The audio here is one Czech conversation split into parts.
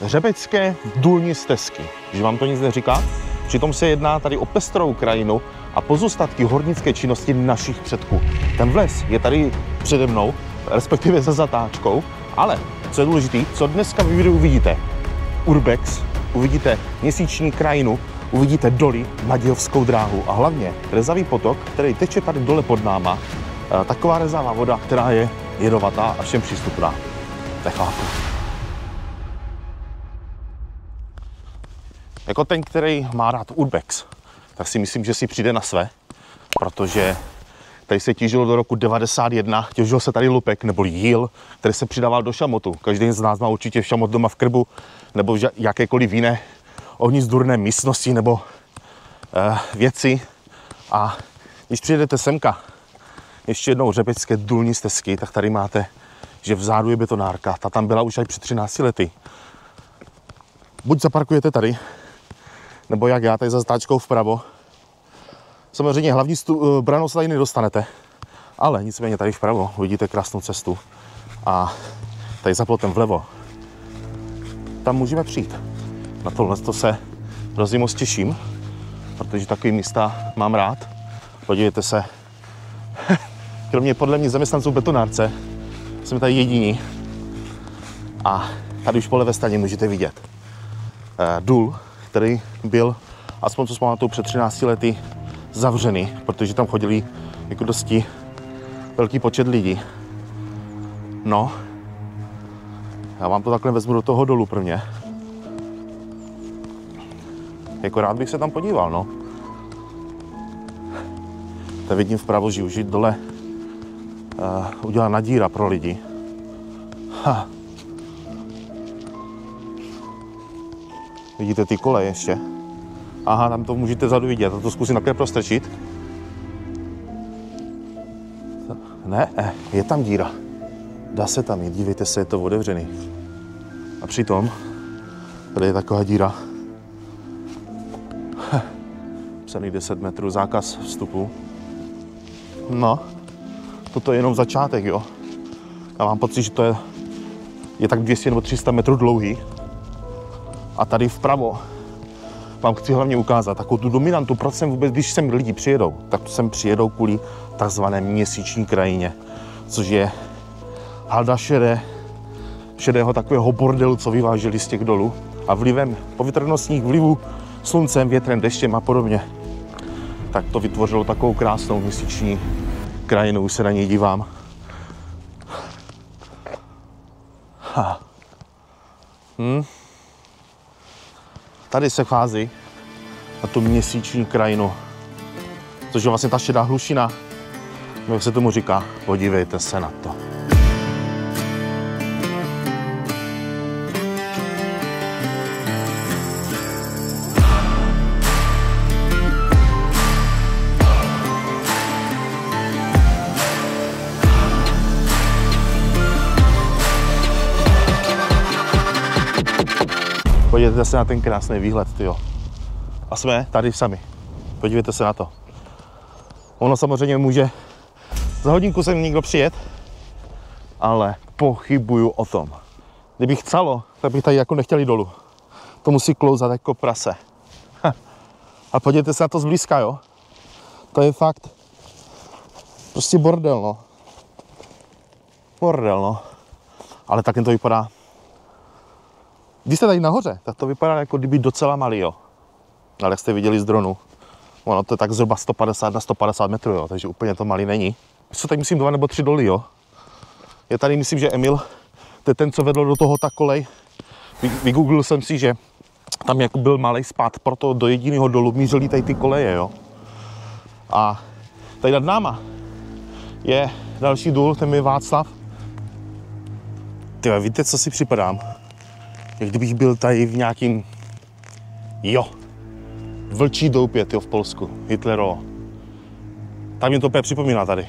Řebecké důlní stezky. Když vám to nic neříká? Přitom se jedná tady o pestrou krajinu a pozůstatky hornické činnosti našich předků. Ten vles je tady přede mnou, respektive za zatáčkou, ale co je důležité, co dneska v videu uvidíte? Urbex, uvidíte měsíční krajinu, uvidíte doly, Nadějovskou dráhu a hlavně rezavý potok, který teče tady dole pod náma. Taková rezavá voda, která je jedovatá a všem přístupná. To je chápu. Jako ten, který má rád urbex, tak si myslím, že si přijde na své, protože tady se těžilo do roku 91, těžil se tady lupek nebo jíl, který se přidával do šamotu. Každý z nás má určitě šamot doma v krbu nebo v jakékoliv jiné ohnizdurné místnosti nebo věci. A když přijedete semka, ještě jednou řebecké důlní stezky, tak tady máte, že vzadu je betonárka. Ta tam byla už aj před 13 lety. Buď zaparkujete tady, nebo jak já, tady za zatáčkou vpravo. Samozřejmě hlavní branou se tady nedostanete, ale nicméně tady vpravo uvidíte krásnou cestu. A tady za plotem vlevo, tam můžeme přijít. Na tohle se hrozně moc těším, protože takový místa mám rád. Podívejte se, kromě podle mě zaměstnanců betonárce, jsme tady jediní. A tady už po levé straně můžete vidět důl, který byl, aspoň co si pamatuju, před 13 lety zavřený, protože tam chodili jako dosti velký počet lidí. No, já vám to takhle vezmu do toho dolu pro mě. Jako rád bych se tam podíval, no. Tady vidím vpravo, že už dole udělaná díra pro lidi. Ha. Vidíte ty koleje ještě? Aha, tam to můžete vzadu vidět, a to zkusím takhle prostrčit. Ne, je tam díra. Dá se tam jít, dívejte se, je to otevřený. A přitom, tady je taková díra. Celý 10 metrů zákaz vstupu. No, toto je jenom začátek, jo. Já mám pocit, že to je tak 200 nebo 300 metrů dlouhý. A tady vpravo vám chci hlavně ukázat takovou tu dominantu, proč sem vůbec, když sem lidi přijedou, tak sem přijedou kvůli takzvané měsíční krajině, což je halda šedého takového bordelu, co vyváželi z těch dolů a vlivem povětrnostních vlivů, sluncem, větrem, deštěm a podobně, tak to vytvořilo takovou krásnou měsíční krajinu, už se na něj dívám. Ha. Tady se chází na tu měsíční krajinu, což je vlastně ta šedá hlušina, jak se tomu říká. Podívejte se na to. Podívejte se na ten krásný výhled, tyjo. A jsme tady sami. Podívejte se na to. Ono samozřejmě může za hodinku sem někdo přijet, ale pochybuju o tom. Kdybych chcelo, tak bych tady jako nechtěli dolů. To musí klouzat jako prase. A podívejte se na to zblízka, jo. To je fakt prostě bordel, no. Bordel, no. Ale taky to vypadá. Když jste tady nahoře, tak to vypadá jako kdyby docela malý, jo. Ale jak jste viděli z dronu, ono to je tak zhruba 150 na 150 metrů, jo, takže úplně to malý není. Co tady myslím 2 nebo 3 doly, jo. Je tady, myslím, že Emil, to je ten, co vedl do toho ta kolej. Vygooglil jsem si, že tam jako byl malý spad, proto do jediného dolu mířili tady ty koleje, jo. A tady nad náma je další důl, ten je Václav. Tyhle, víte, co si připadám? Jak kdybych byl tady v nějakým, vlčí doupě, tyjo, v Polsku, Hitlerovo. Tak mě to úplně připomíná tady.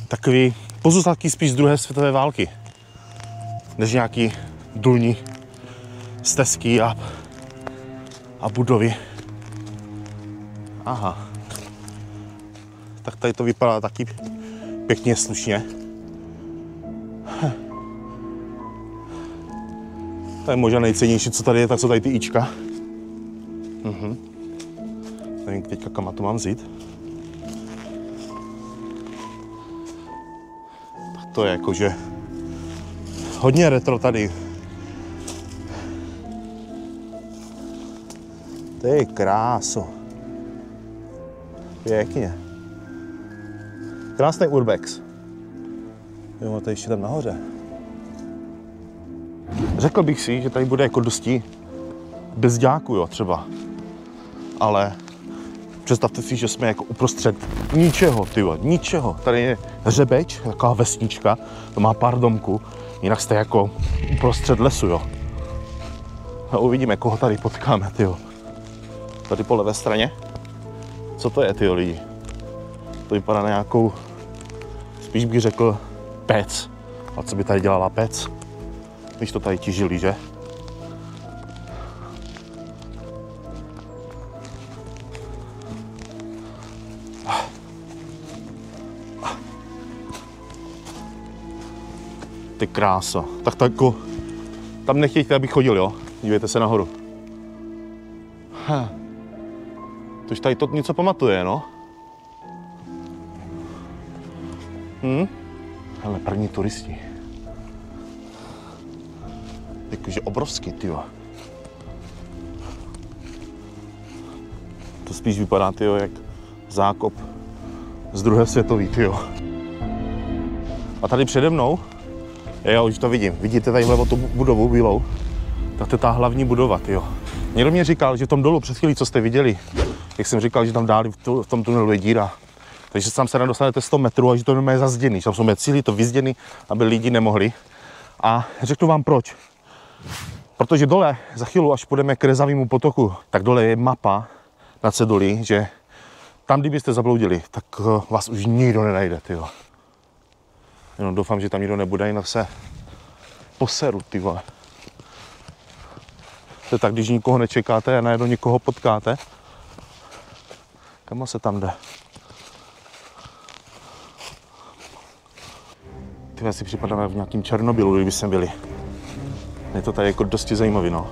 Takový pozůstatky spíš z druhé světové války, než nějaký důlní stezky a budovy. Aha. Tak tady to vypadá taky pěkně slušně. To je možná nejcennější, co tady je, tak jsou tady ty ička. Nevím teďka, kam to mám vzít. Tak to je jakože hodně retro tady. To je kráso. Pěkně. Krásný urbex. Jo, to ještě tam nahoře. Řekl bych si, že tady bude jako dosti bezďáků, jo, třeba. Ale představte si, že jsme jako uprostřed ničeho, tyjo, ničeho. Tady je hřebeč, taková vesnička, to má pár domků, jinak jste jako uprostřed lesu, jo. A uvidíme, koho tady potkáme, tyjo. Tady po levé straně. Co to je, tyjo, lidi? To vypadá na nějakou, spíš bych řekl, pec. A co by tady dělala pec? Když to tady těžili, že? Ty krása. Tak to jako, tam nechtějte, abych chodil, jo? Dívejte se nahoru. Tož tady to něco pamatuje, no? Hele, první turisti. Jakože obrovský, tyjo. To spíš vypadá, tyjo, jak zákop z druhé světové, tyjo. A tady přede mnou, já už to vidím, vidíte tady vlevo tu budovu bílou? Tak to je ta hlavní budova, tyjo. Někdo mě říkal, že v tom dolu před chvílí, co jste viděli, jak jsem říkal, že tam dále v tom tunelu je díra. Takže tam se nedostanete 100 metrů a že to nemá zazděný, že tam jsou cíly to vyzděný, aby lidi nemohli. A řeknu vám proč. Protože dole, za chvíli, až půjdeme k Rezavému potoku, tak dole je mapa na ceduli, že tam, kdybyste zabloudili, tak vás už nikdo nenajde, tyjo. Jenom doufám, že tam nikdo nebude, jinak se poseru, ty vole. To je tak, když nikoho nečekáte a najednou někoho potkáte. Kam se tam jde? Ty si připadáme v nějakým Černobylu, kdyby jsme byli. Je to tady jako dosti zajímavý, no.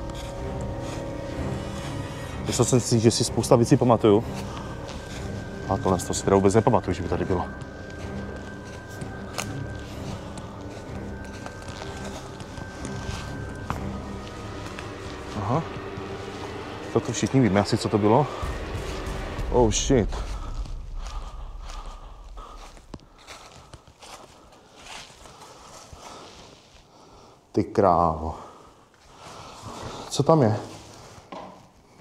Myslel jsem si, že si spousta věcí pamatuju. A tohle si teda vůbec nepamatuju, že by tady bylo. Aha. To všichni víme asi, co to bylo. Oh shit. Ty krávo. Co tam je?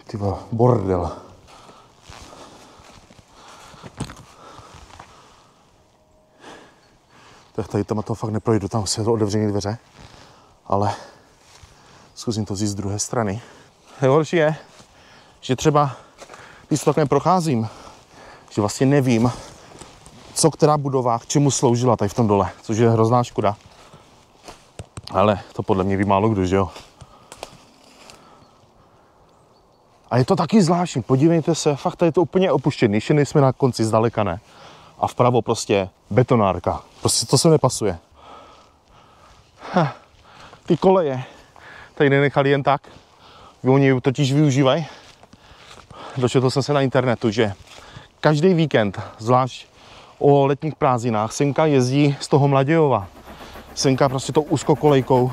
Ty bordel. Tak tady tam to fakt neprojdu, tam se to otevřené dveře. Ale zkusím to vzít z druhé strany. Horší je, že třeba, když to takhle procházím, že vlastně nevím, co která budova k čemu sloužila tady v tom dole, což je hrozná škoda. Ale to podle mě ví málo kdo, že jo. A je to taky zvláštní, podívejte se, fakt tady je to úplně opuštěný, ještě nejsme na konci, zdaleka ne. A vpravo prostě betonárka, prostě to se nepasuje. Ty koleje tady nenechali jen tak, oni totiž využívají. Dočetl jsem se na internetu, že každý víkend, zvlášť o letních prázdninách, synka jezdí z toho Mladějova. Synka prostě tou úzkokolejkou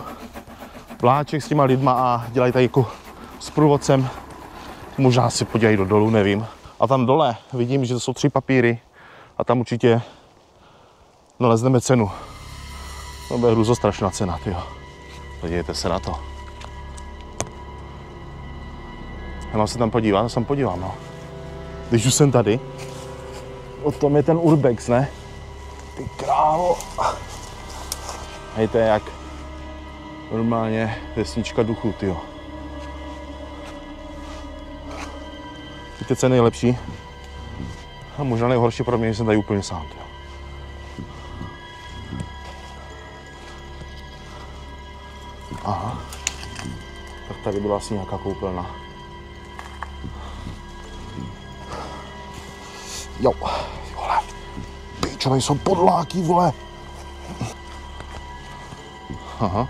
vláček s těma lidma a dělají tady jako s průvodcem. Možná si podívají do dolu, nevím. A tam dole vidím, že to jsou 3 papíry a tam určitě nalezneme cenu. To bude hruzostrašná cena, tyjo. Podívejte se na to. Já mám se tam podívat, no se podívám, no. Když už jsem tady, o tom je ten urbex, ne? Ty krávo. Hej, to je jak normálně vesnička duchů, tyjo. Víte, co je nejlepší? A možná nejhorší pro mě, že jsem tady úplně sám, tyjo. Aha. Tak tady byla asi nějaká koupelna. Jo, vole. Píčo, tady jsou podláky, vole. Aha.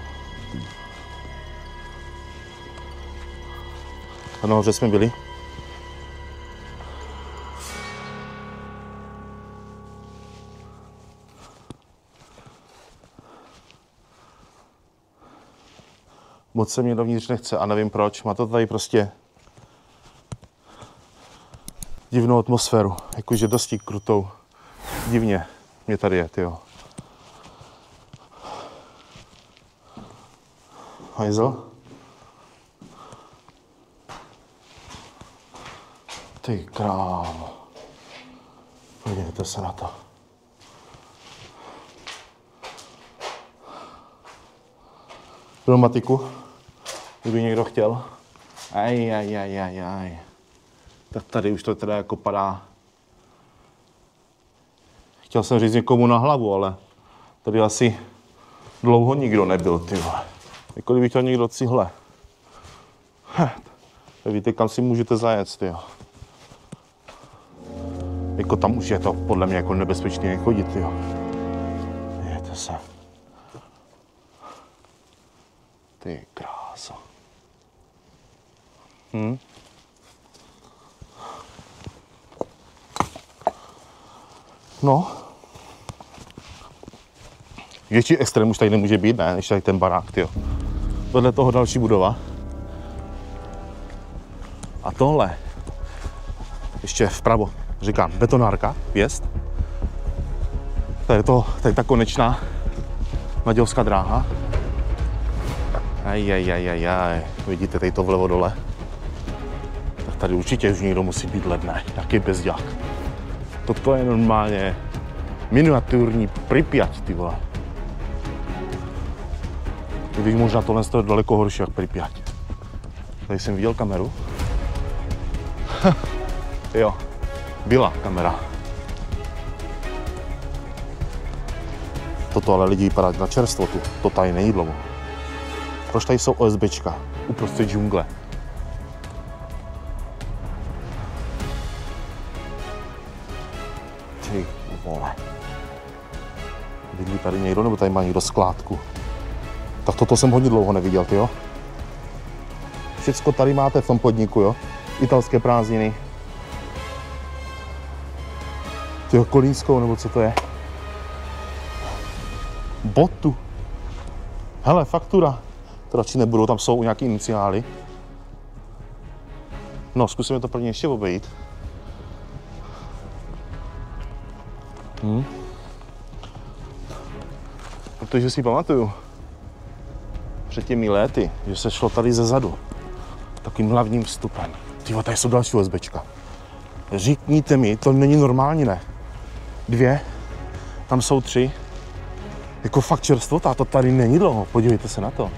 nahoře jsme byli. Moc se mě dovnitř nechce a nevím proč. Má to tady prostě divnou atmosféru, jakože dosti krutou. Divně mě tady je, tyjo. Hajzel? Ty krávo. Podívejte se na to. Pneumatiku, kdyby někdo chtěl. Aj. Tak tady už to teda jako padá. Chtěl jsem říct někomu na hlavu, ale tady asi dlouho nikdo nebyl, ty vole. Jako kdyby chtěl někdo cihle. Víte, kam si můžete zajet, tyjo. Jako tam už je to podle mě jako nebezpečné chodit, tyjo. Vidíte se. Ty krása. No. Větší extrém už tady nemůže být, ne, než tady ten barák, tyjo. Vedle toho další budova. A tohle, ještě vpravo, říkám, betonárka, vjezd. Tady je ta konečná Nadějovská dráha. Aj. Vidíte, tady to vlevo dole. Tak tady určitě už někdo musí být ledné, jaký bezďák. Toto je normálně miniaturní Pripyat, ty vole. Když možná tohle je daleko horší jak Pripyat. Tady jsem viděl kameru. Jo, byla kamera. Toto ale lidi vypadá na čerstvotu, to tady není dlouho. Proč tady jsou OSBčka uprostřed džungle? Ty vole. Vidí tady někdo, nebo tady má někdo skládku? Tak toto jsem hodně dlouho neviděl, tyjo. Všecko tady máte v tom podniku, jo? Italské prázdniny. Tyjo, Kolínskou, nebo co to je? Botu. Hele, faktura. To radši nebudou, tam jsou nějaký iniciály. No, zkusíme to prvně ještě obejít. Protože si pamatuju před těmi léty, že se šlo tady ze zadu. Takým hlavním vstupem. Tyjo, tady jsou další OSBčka. Říkněte mi, to není normální, ne? 2, tam jsou 3. Jako fakt čerstvota, to tady není dlouho, podívejte se na to.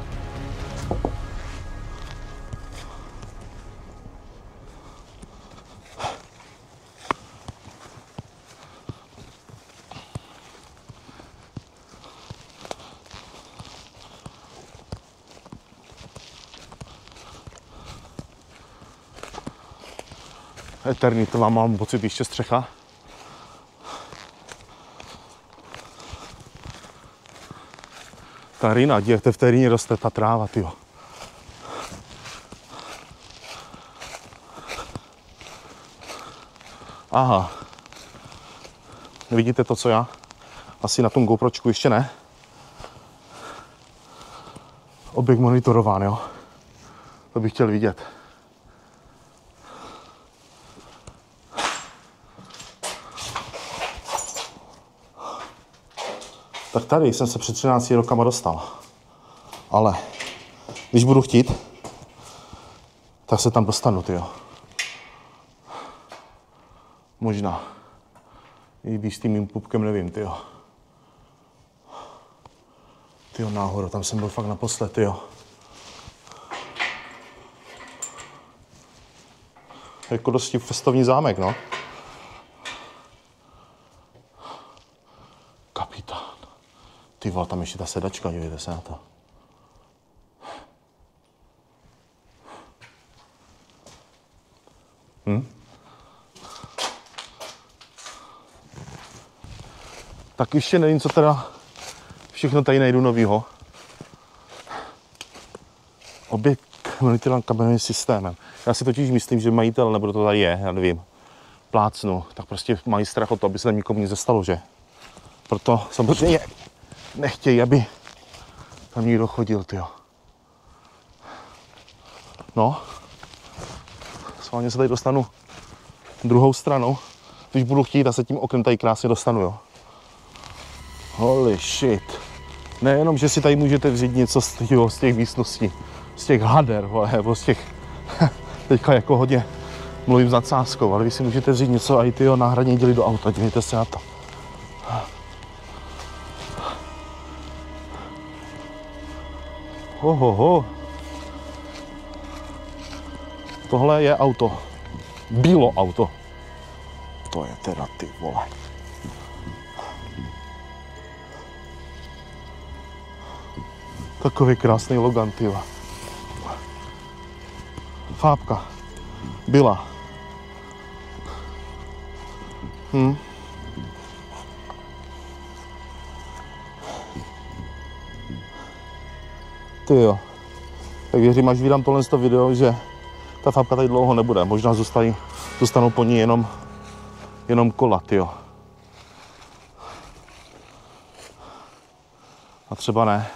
Eternitová, mám pocit, ještě střecha. Ta rýna, díjete, v té rýně roste ta tráva, tyjo. Aha. Vidíte to, co já? Asi na tom GoPročku ještě ne. Objekt monitorován, jo. To bych chtěl vidět. Tak tady jsem se před 13 rokama dostal. Ale když budu chtít, tak se tam dostanu, tyjo. Možná. I když s tím mým pupkem nevím, tyjo. Tyjo, náhodou, tam jsem byl fakt naposled, tyjo. Jako dosti festovní zámek, no. Kapitán. Ty vole, tam ještě ta sedačka, dívejte se na to. Tak ještě nevím, co teda všechno tady najdu novýho. Objekt monitorován kamerovým systémem. Já si totiž myslím, že majitel, nebo to tady je, já nevím, plácnu, tak prostě mají strach o to, aby se tam nikomu nic nestalo, že? Proto samozřejmě nechtějí, aby tam někdo chodil, tyjo. No, schválně se tady dostanu druhou stranou. Když budu chtít, a se tím oknem tady krásně dostanu, jo. Holy shit. Nejenom, že si tady můžete vzít něco z těch výsností, z těch hader, vole, nebo z těch, teďka jako hodně mluvím s nadsázkou, ale vy si můžete vzít něco a i tyjo náhradní díly do auta, dívejte se na to. Ho. Tohle je auto. Bílo auto. To je teda ty vole. Takový krásný Logan, tyva. Fábka. Byla. Ty jo. Tak věřím, až vydám tohle video, že ta fábka tady dlouho nebude. Možná zůstanou po ní jenom kola, tyjo. A třeba ne.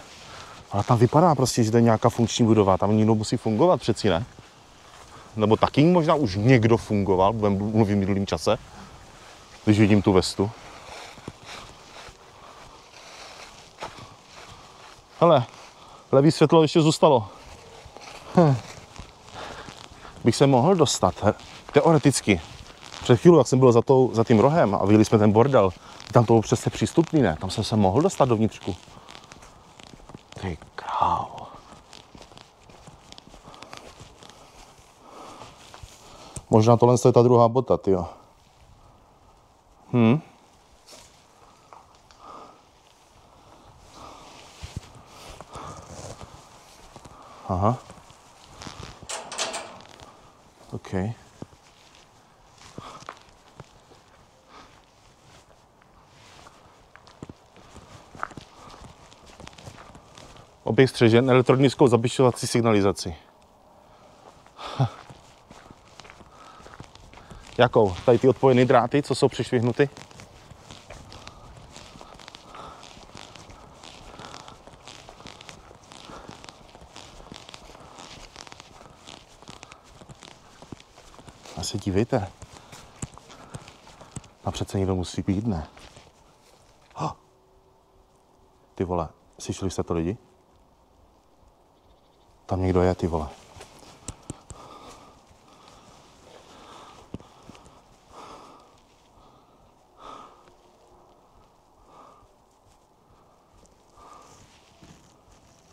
Ale tam vypadá prostě, že to je nějaká funkční budova. Tam někdo musí fungovat přeci, ne? Nebo taky možná už někdo fungoval, mluvím v minulým čase, když vidím tu vestu. Hele, levý světlo ještě zůstalo. Bych se mohl dostat, teoreticky. Před chvíli, jak jsem byl za tím rohem a viděli jsme ten bordel, tam to bylo přesně přístupný, ne? Tam jsem se mohl dostat dovnitřku. Ty krávo. Možná tohle je ta druhá bota, tyjo. Aha. OK. Objekt střežen elektronickou zapišťovací signalizaci. Jakou? Tady ty odpojené dráty, co jsou přišvihnuty? A se dívejte. A přece někdo musí být, ne? Ty vole, slyšeli jste to lidi? Tam někdo je, ty vole.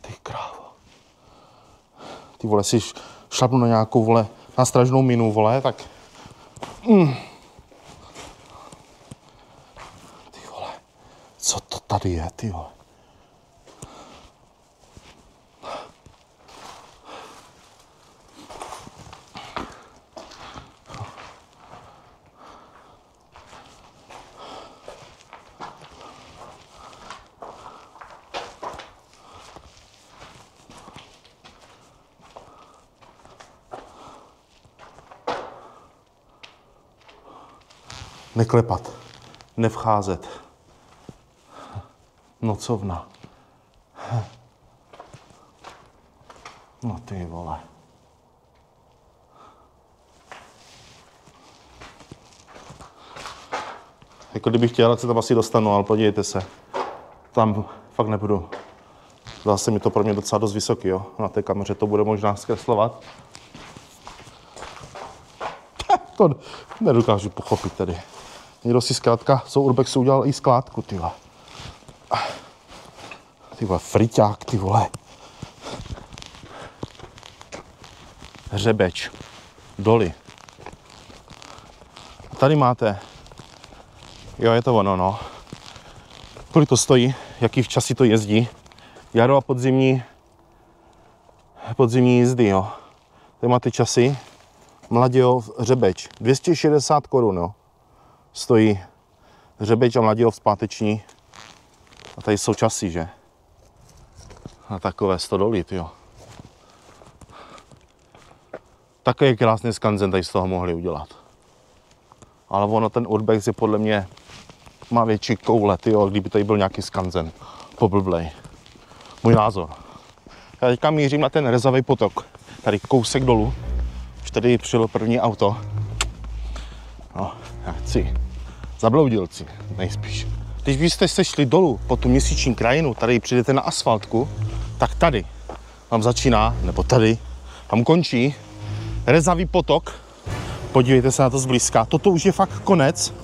Ty krávo. Ty vole, si šlapnu na nějakou, vole, na stražnou minu, vole, tak... Ty vole, co to tady je, ty vole? Neklepat, nevcházet. Nocovna. No ty vole. Jako kdybych chtěl, se tam asi dostanu, ale podívejte se. Tam fakt nebudu. Zase mi to pro mě docela dost vysoký, jo. Na té kameře to bude možná zkreslovat. To nedokážu pochopit tedy. Někdo si zkrátka z urbexu udělal i skládku, ty vole. Ty vole, friťák, ty vole. Hřebeč. Doly. Tady máte. Jo, je to ono, no. Kolik to stojí, jaký v časy to jezdí. Jaro a podzimní jízdy, jo. Tady máte časy. Mladějov Hřebeč. 260 korun, jo. Stojí Hřebeč a Mladějov zpáteční. A tady jsou časy, že? A takové 100 dolů, jo. Takový krásný skanzen tady z toho mohli udělat. Ale ono, ten urbex je podle mě, má větší koule, tyjo, kdyby tady byl nějaký skanzen. Poblblej. Můj názor. Já teďka mířím na ten rezavý potok. Tady kousek dolů. Už tady přijelo první auto. No, já chci. Zabloudilci, nejspíš. Když byste se šli dolů po tu měsíční krajinu, tady přijdete na asfaltku, tak tady tam začíná, nebo tady, tam končí rezavý potok. Podívejte se na to zblízka. Toto už je fakt konec.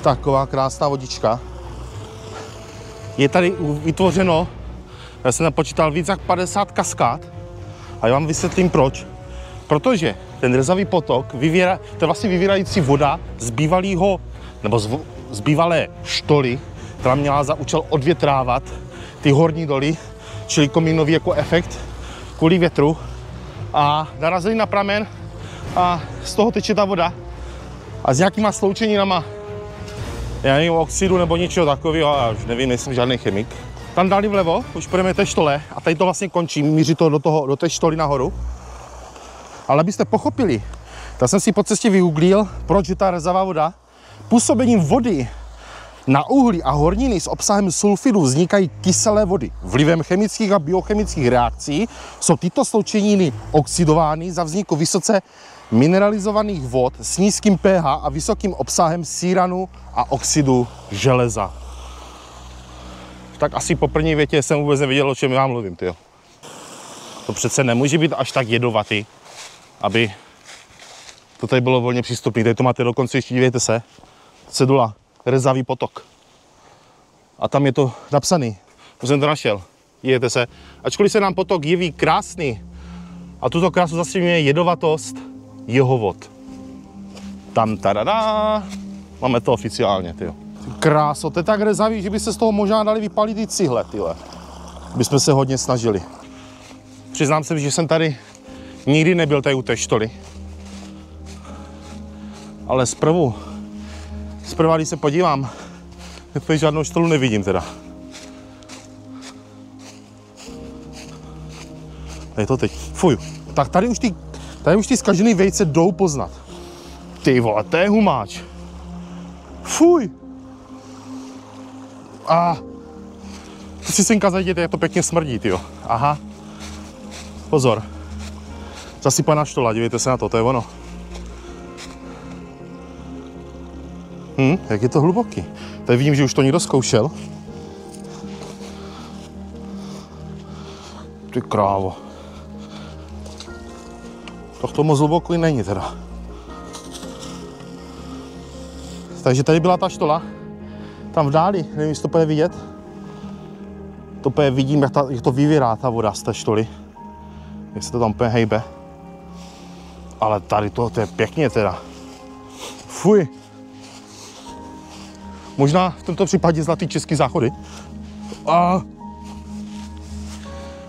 Taková krásná vodička. Je tady vytvořeno, já jsem napočítal víc jak 50 kaskád a já vám vysvětlím proč. Protože ten rezavý potok, to je vlastně vyvírající voda z bývalého, nebo z bývalé štoly, která měla za účel odvětrávat ty horní doly, čili komínový jako efekt kvůli větru, a narazili na pramen a z toho teče ta voda a s nějakýma sloučeninama, já nevím, oxidu nebo něčeho takového, já už nevím, nejsem žádný chemik. Tam dali vlevo, už půjdeme té štole a tady to vlastně končí, míří to do té štoly nahoru. Ale abyste pochopili, tak jsem si po cestě vygooglil, proč je ta rezavá voda. Působením vody na uhlí a horniny s obsahem sulfidu vznikají kyselé vody. Vlivem chemických a biochemických reakcí jsou tyto sloučeniny oxidovány za vzniku vysoce mineralizovaných vod s nízkým pH a vysokým obsahem síranu a oxidu železa. Tak asi po první větě jsem vůbec nevěděl, o čem já mluvím, tyjo. To přece nemůže být až tak jedovatý, aby to tady bylo volně přístupné. Tady to máte dokonce, ještě dívejte se, cedula, rezavý potok. A tam je to napsaný, už jsem to našel, dívejte se. Ačkoliv se nám potok jeví krásný, a tuto krásu zastřeňuje jedovatost jeho vod. Tam tadadá, máme to oficiálně, tyjo. Kráso, to je tak rezavý, že by se z toho možná dali vypalit i cihle, tyhle. Bychom se hodně snažili. Přiznám se, že jsem tady nikdy nebyl tady u té štoly. Ale zprva, když se podívám, tak tady žádnou štolu nevidím teda. Je to teď, fuj. Tak tady už ty zkažený vejce jdou poznat. Ty vole, to je humáč. Fuj. A to si synka zajděte, jak to pěkně smrdí, tyjo. Aha. Pozor. Zasypaná štola, dívejte se na to, to je ono. Jak je to hluboký. Tady vidím, že už to někdo zkoušel. Ty krávo. To moc hluboký není teda. Takže tady byla ta štola. Tam v dáli, nevím, jestli to bude vidět. To úplně vidím, jak to vyvírá ta voda z té štoly. Jak se to tam úplně hejbe. Ale tady to je pěkně teda. Fuj. Možná v tomto případě zlatý český záchody.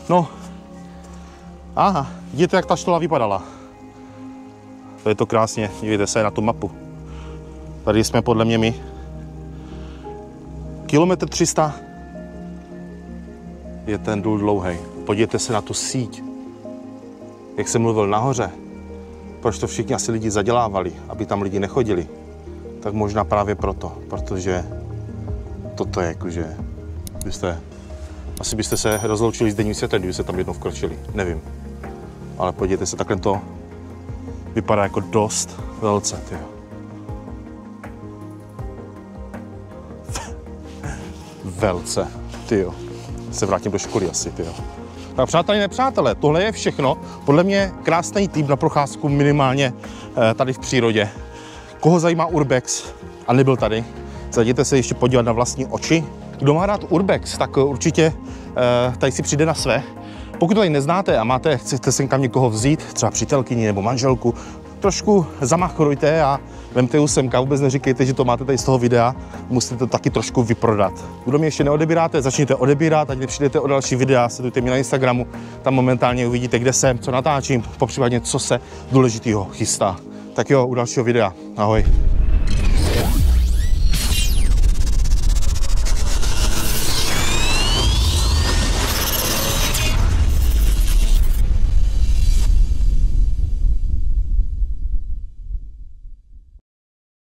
No. Aha, vidíte, jak ta štola vypadala. To je to krásně, dívejte se na tu mapu. Tady jsme podle mě my. Kilometr 300 je ten důl dlouhý. Podívejte se na tu síť. Jak jsem mluvil nahoře, proč to všichni asi lidi zadělávali, aby tam lidi nechodili, tak možná právě proto, protože toto je jakože, asi byste se rozloučili s denním světem, kdyby se tam jednou vkročili, nevím. Ale podívejte se, takhle to vypadá jako dost velce, tyjo. Velce, tyjo. Se vrátím do školy asi, tyjo. Tak přátelé, nepřátelé, tohle je všechno. Podle mě krásný tip na procházku minimálně tady v přírodě. Koho zajímá urbex a nebyl tady, zajděte se ještě podívat na vlastní oči. Kdo má rád urbex, tak určitě tady si přijde na své. Pokud to tady neznáte a chcete sem kam někoho vzít, třeba přítelkyni nebo manželku, trošku zamachrujte a vemte ju semka, vůbec neříkejte, že to máte tady z toho videa, musíte to taky trošku vyprodat. Kdo mě ještě neodebíráte, začněte odebírat, ať nepřijdete o další videa, sledujte mě na Instagramu, tam momentálně uvidíte, kde jsem, co natáčím, popřípadně co se důležitého chystá. Tak jo, u dalšího videa. Ahoj.